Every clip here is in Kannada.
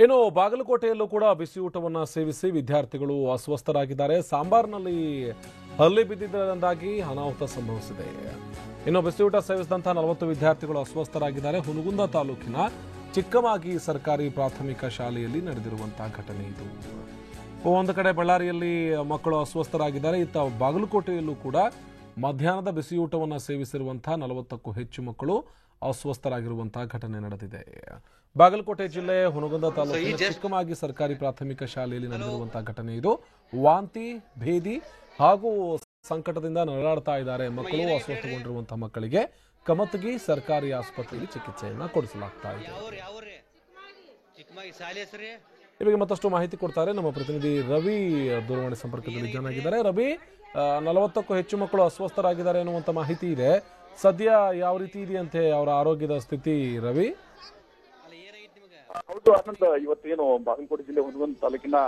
ಇನ್ನು ಬಾಗಲಕೋಟೆಯಲ್ಲೂ ಕೂಡ ಬಿಸಿ ಊಟವನ್ನು ಸೇವಿಸಿ ವಿದ್ಯಾರ್ಥಿಗಳು ಅಸ್ವಸ್ಥರಾಗಿದ್ದಾರೆ. ಸಾಂಬಾರ್ನಲ್ಲಿ ಹಲ್ಲೆ ಬಿದ್ದಿದ್ದರಿಂದಾಗಿ ಅನಾಹುತ ಸಂಭವಿಸಿದೆ. ಇನ್ನು ಬಿಸಿ ಊಟ ಸೇವಿಸಿದಂತಹ 40 ವಿದ್ಯಾರ್ಥಿಗಳು ಅಸ್ವಸ್ಥರಾಗಿದ್ದಾರೆ. ಹುನಗುಂದ ತಾಲೂಕಿನ ಚಿಕ್ಕಮಾಗಿ ಸರ್ಕಾರಿ ಪ್ರಾಥಮಿಕ ಶಾಲೆಯಲ್ಲಿ ನಡೆದಿರುವಂತಹ ಘಟನೆ ಇದು. ಒಂದು ಕಡೆ ಬಳ್ಳಾರಿಯಲ್ಲಿ ಮಕ್ಕಳು ಅಸ್ವಸ್ಥರಾಗಿದ್ದಾರೆ. ಇತ್ತ ಬಾಗಲಕೋಟೆಯಲ್ಲೂ ಕೂಡ ಮಧ್ಯಾಹ್ನದ ಬಿಸಿ ಊಟವನ್ನು ಸೇವಿಸಿರುವಂತಹ 40ಕ್ಕೂ ಹೆಚ್ಚು ಮಕ್ಕಳು ಅಸ್ವಸ್ಥರಾಗಿರುವಂತಹ ಘಟನೆ ನಡೆದಿದೆ. ಬಾಗಲಕೋಟೆ ಜಿಲ್ಲೆ ಹುನಗುಂದ ತಾಲೂಕಿನ ಚಿಕ್ಕಮಾಗಿ ಸರ್ಕಾರಿ ಪ್ರಾಥಮಿಕ ಶಾಲೆಯಲ್ಲಿ ನಡೆದಿರುವಂತಹ ಘಟನೆ ಇದು. ವಾಂತಿ, ಭೇದಿ ಹಾಗೂ ಸಂಕಟದಿಂದ ನರಳಾಡ್ತಾ ಇದ್ದಾರೆ ಮಕ್ಕಳು. ಅಸ್ವಸ್ಥಗೊಂಡಿರುವಂತಹ ಮಕ್ಕಳಿಗೆ ಕಮತಗಿ ಸರ್ಕಾರಿ ಆಸ್ಪತ್ರೆಯಲ್ಲಿ ಚಿಕಿತ್ಸೆಯನ್ನ ಕೊಡಿಸಲಾಗ್ತಾ ಇದೆ. ಈ ಬಗ್ಗೆ ಮತ್ತಷ್ಟು ಮಾಹಿತಿ ಕೊಡ್ತಾರೆ ನಮ್ಮ ಪ್ರತಿನಿಧಿ ರವಿ. ದೂರವಾಣಿ ಸಂಪರ್ಕದಲ್ಲಿ ಜಾನಾಗಿದ್ದಾರೆ. ರವಿ, 40ಕ್ಕೂ ಹೆಚ್ಚು ಮಕ್ಕಳು ಅಸ್ವಸ್ಥರಾಗಿದ್ದಾರೆ ಎನ್ನುವಂತ ಮಾಹಿತಿ ಇದೆ. ಸದ್ಯ ಯಾವ ರೀತಿ ಇದೆಯಂತೆ ಅವರ ಆರೋಗ್ಯದ ಸ್ಥಿತಿ? ರವಿ, ಹೌದು ಆನಂದ್, ಇವತ್ತೇನು ಬಾಗಲಕೋಟೆ ಜಿಲ್ಲೆ ಹುನಗುಂದ ತಾಲೂಕಿನ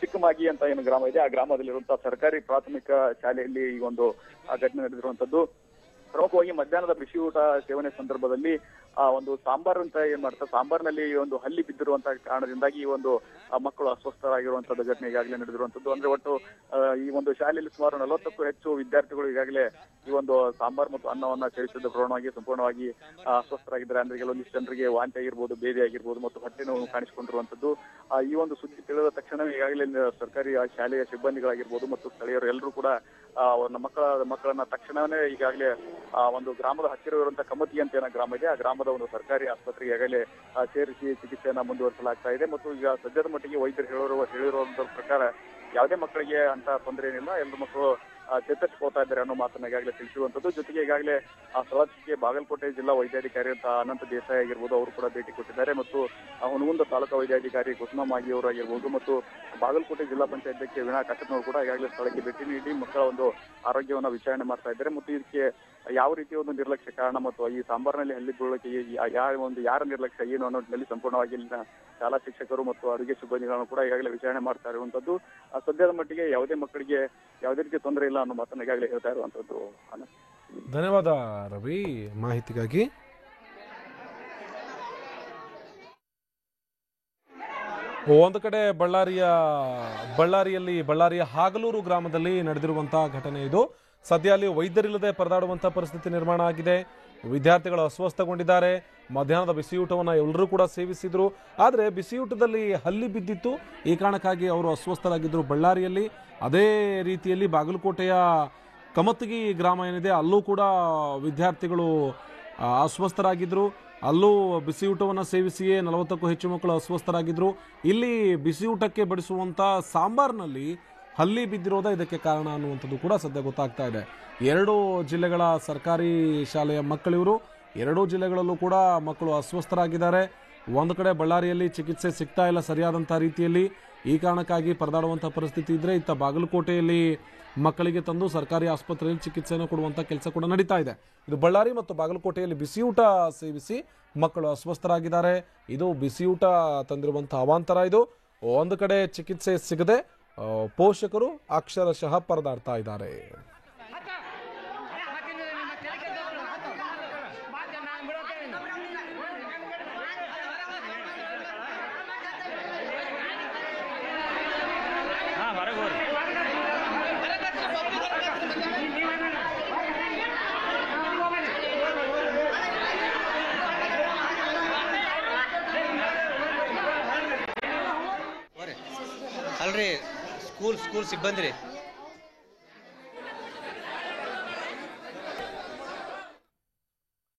ಚಿಕ್ಕಮಾಗಿ ಅಂತ ಏನು ಗ್ರಾಮ ಇದೆ, ಆ ಗ್ರಾಮದಲ್ಲಿರುವಂತಹ ಸರ್ಕಾರಿ ಪ್ರಾಥಮಿಕ ಶಾಲೆಯಲ್ಲಿ ಈ ಒಂದು ಘಟನೆ ನಡೆದಿರುವಂತದ್ದು. ಪ್ರಮುಖವಾಗಿ ಮಧ್ಯಾಹ್ನದ ಬಿಸಿ ಊಟ ಸೇವನೆ ಸಂದರ್ಭದಲ್ಲಿ ಒಂದು ಸಾಂಬಾರ್ ಅಂತ ಏನ್ ಮಾಡ್ತಾರೆ, ಸಾಂಬಾರ್ನಲ್ಲಿ ಒಂದು ಹಲ್ಲಿ ಬಿದ್ದಿರುವಂತಹ ಕಾರಣದಿಂದಾಗಿ ಈ ಒಂದು ಮಕ್ಕಳು ಅಸ್ವಸ್ಥರಾಗಿರುವಂತದ್ದು ಘಟನೆ ಈಗಾಗಲೇ ನಡೆದಿರುವಂತದ್ದು. ಅಂದ್ರೆ ಒಟ್ಟು ಈ ಒಂದು ಶಾಲೆಯಲ್ಲಿ ಸುಮಾರು 40ಕ್ಕೂ ಹೆಚ್ಚು ವಿದ್ಯಾರ್ಥಿಗಳು ಈಗಾಗಲೇ ಈ ಒಂದು ಸಾಂಬಾರ್ ಮತ್ತು ಅನ್ನವನ್ನ ಸೇವಿಸಿದ ಸಂಪೂರ್ಣವಾಗಿ ಅಸ್ವಸ್ಥರಾಗಿದ್ದಾರೆ. ಅಂದ್ರೆ ಕೆಲವೊಂದಿಷ್ಟು ಜನರಿಗೆ ವಾಂತಿ ಆಗಿರ್ಬೋದು, ಬೇದಿ ಆಗಿರ್ಬೋದು ಮತ್ತು ಹೊಟ್ಟೆ ನೋವು ಕಾಣಿಸಿಕೊಂಡಿರುವಂತದ್ದು. ಈ ಒಂದು ಸುದ್ದಿ ತಿಳಿದ ತಕ್ಷಣ ಈಗಾಗಲೇ ಸರ್ಕಾರಿ ಶಾಲೆಯ ಸಿಬ್ಬಂದಿಗಳಾಗಿರ್ಬೋದು ಮತ್ತು ಸ್ಥಳೀಯರು ಎಲ್ಲರೂ ಕೂಡ ಮಕ್ಕಳನ್ನ ತಕ್ಷಣವೇ ಈಗಾಗಲೇ ಒಂದು ಗ್ರಾಮದ ಹತ್ತಿರವಿರುವಂತಹ ಕಮತಿ ಅಂತ ಏನೋ ಗ್ರಾಮ ಇದೆ, ಆ ಗ್ರಾಮದ ಒಂದು ಸರ್ಕಾರಿ ಆಸ್ಪತ್ರೆಗೆ ಈಗಾಗಲೇ ಸೇರಿಸಿ ಚಿಕಿತ್ಸೆಯನ್ನ ಮುಂದುವರಿಸಲಾಗ್ತಾ ಇದೆ. ಮತ್ತು ಈಗ ಸದ್ಯದ ಮಟ್ಟಿಗೆ ವೈದ್ಯರು ಹೇಳಿರುವಂತ ಪ್ರಕಾರ ಯಾವುದೇ ಮಕ್ಕಳಿಗೆ ಅಂತ ತೊಂದರೆ ಏನಿಲ್ಲ, ಎಲ್ಲರೂ ಮಕ್ಕಳು ಚೇತರಿಸಿಕೊಳ್ತಾ ಇದ್ದಾರೆ ಅನ್ನೋ ಮಾತನ್ನ ಈಗಾಗಲೇ ತಿಳಿಸಿರುವಂತದ್ದು. ಜೊತೆಗೆ ಈಗಾಗಲೇ ಆ ಸ್ಥಳಕ್ಕೆ ಬಾಗಲಕೋಟೆ ಜಿಲ್ಲಾ ವೈದ್ಯಾಧಿಕಾರಿ ಅಂತ ಅನಂತ ದೇಸಾಯಿ ಆಗಿರ್ಬೋದು, ಅವರು ಕೂಡ ಭೇಟಿ ಕೊಟ್ಟಿದ್ದಾರೆ. ಮತ್ತು ಹುನಗುಂದ ತಾಲೂಕಾ ವೈದ್ಯಾಧಿಕಾರಿ ಕುಸುಮಾ ಮಾಗಿ ಅವರು ಆಗಿರ್ಬೋದು ಮತ್ತು ಬಾಗಲಕೋಟೆ ಜಿಲ್ಲಾ ಪಂಚಾಯತ್ ಅಧ್ಯಕ್ಷೆ ವೀಣಾ ಕಾಕತ್ನವರು ಕೂಡ ಈಗಾಗಲೇ ಸ್ಥಳಕ್ಕೆ ಭೇಟಿ ನೀಡಿ ಮಕ್ಕಳ ಒಂದು ಆರೋಗ್ಯವನ್ನ ವಿಚಾರಣೆ ಮಾಡ್ತಾ ಇದ್ದಾರೆ. ಮತ್ತು ಇದಕ್ಕೆ ಯಾವ ರೀತಿಯ ಒಂದು ನಿರ್ಲಕ್ಷ್ಯ ಕಾರಣ ಮತ್ತು ಈ ಸಾಂಬಾರ್ನಲ್ಲಿ ಹಲ್ಲಿ ಬೀಳೋಕೆ ಯಾರ ನಿರ್ಲಕ್ಷ್ಯ ಏನು ಅನ್ನೋದ್ರಲ್ಲಿ ಸಂಪೂರ್ಣವಾಗಿ ಇಲ್ಲಿನ ಶಾಲಾ ಶಿಕ್ಷಕರು ಮತ್ತು ಅಡುಗೆ ಸಿಬ್ಬಂದಿಗಳನ್ನು ಕೂಡ ಈಗಾಗಲೇ ವಿಚಾರಣೆ ಮಾಡ್ತಾ ಇರುವಂತದ್ದು. ಸದ್ಯದ ಮಟ್ಟಿಗೆ ಯಾವುದೇ ಮಕ್ಕಳಿಗೆ ಯಾವುದೇ ರೀತಿ ತೊಂದರೆ ಇಲ್ಲ ಅನ್ನೋ ಮಾತನ್ನ ಈಗಾಗಲೇ ಹೇಳ್ತಾ ಇರುವಂತದ್ದು. ಧನ್ಯವಾದ ರವಿ ಮಾಹಿತಿಗಾಗಿ. ಒಂದು ಕಡೆ ಬಳ್ಳಾರಿಯ ಹಾಗಲೂರು ಗ್ರಾಮದಲ್ಲಿ ನಡೆದಿರುವಂತಹ ಘಟನೆ ಇದು. ಸದ್ಯ ಅಲ್ಲಿ ವೈದ್ಯರಿಲ್ಲದೆ ಪರದಾಡುವಂತಹ ಪರಿಸ್ಥಿತಿ ನಿರ್ಮಾಣ ಆಗಿದೆ. ವಿದ್ಯಾರ್ಥಿಗಳು ಅಸ್ವಸ್ಥಗೊಂಡಿದ್ದಾರೆ. ಮಧ್ಯಾಹ್ನದ ಬಿಸಿಯೂಟವನ್ನು ಎಲ್ಲರೂ ಕೂಡ ಸೇವಿಸಿದ್ರು. ಆದರೆ ಬಿಸಿಯೂಟದಲ್ಲಿ ಹಲ್ಲಿ ಬಿದ್ದಿತ್ತು. ಈ ಕಾರಣಕ್ಕಾಗಿ ಅವರು ಅಸ್ವಸ್ಥರಾಗಿದ್ದರು ಬಳ್ಳಾರಿಯಲ್ಲಿ. ಅದೇ ರೀತಿಯಲ್ಲಿ ಬಾಗಲಕೋಟೆಯ ಕಮತಗಿ ಗ್ರಾಮ ಏನಿದೆ, ಅಲ್ಲೂ ಕೂಡ ವಿದ್ಯಾರ್ಥಿಗಳು ಅಸ್ವಸ್ಥರಾಗಿದ್ದರು. ಅಲ್ಲೂ ಬಿಸಿಯೂಟವನ್ನು ಸೇವಿಸಿಯೇ 40ಕ್ಕೂ ಹೆಚ್ಚು ಮಕ್ಕಳು ಅಸ್ವಸ್ಥರಾಗಿದ್ದರು. ಇಲ್ಲಿ ಬಿಸಿಯೂಟಕ್ಕೆ ಬಡಿಸುವಂಥ ಸಾಂಬಾರ್ನಲ್ಲಿ ಹಲ್ಲಿ ಬಿದ್ದಿರೋದೇ ಇದಕ್ಕೆ ಕಾರಣ ಅನ್ನುವಂಥದ್ದು ಕೂಡ ಸದ್ಯ ಗೊತ್ತಾಗ್ತಾ ಇದೆ. 2 ಜಿಲ್ಲೆಗಳ ಸರ್ಕಾರಿ ಶಾಲೆಯ ಮಕ್ಕಳಿವರು. 2 ಜಿಲ್ಲೆಗಳಲ್ಲೂ ಕೂಡ ಮಕ್ಕಳು ಅಸ್ವಸ್ಥರಾಗಿದ್ದಾರೆ. ಒಂದು ಕಡೆ ಬಳ್ಳಾರಿಯಲ್ಲಿ ಚಿಕಿತ್ಸೆ ಸಿಗ್ತಾ ಇಲ್ಲ ಸರಿಯಾದಂಥ ರೀತಿಯಲ್ಲಿ. ಈ ಕಾರಣಕ್ಕಾಗಿ ಪರದಾಡುವಂಥ ಪರಿಸ್ಥಿತಿ ಇದ್ದರೆ, ಇತ್ತ ಬಾಗಲಕೋಟೆಯಲ್ಲಿ ಮಕ್ಕಳಿಗೆ ತಂದು ಸರ್ಕಾರಿ ಆಸ್ಪತ್ರೆಯಲ್ಲಿ ಚಿಕಿತ್ಸೆಯನ್ನು ಕೊಡುವಂಥ ಕೆಲಸ ಕೂಡ ನಡೀತಾ ಇದೆ. ಇದು ಬಳ್ಳಾರಿ ಮತ್ತು ಬಾಗಲಕೋಟೆಯಲ್ಲಿ ಬಿಸಿಯೂಟ ಸೇವಿಸಿ ಮಕ್ಕಳು ಅಸ್ವಸ್ಥರಾಗಿದ್ದಾರೆ. ಇದು ಬಿಸಿಯೂಟ ತಂದಿರುವಂಥ ಅವಾಂತರ. ಇದು ಒಂದು ಕಡೆ ಚಿಕಿತ್ಸೆ ಸಿಗದೆ ಪೋಷಕರು ಅಕ್ಷರಶಃ ಪರದಾಡ್ತಾ ಇದ್ದಾರೆ. ಅಲ್ರಿ ಸ್ಕೂಲ್ ಸಿಬ್ಬಂದಿ ರೀ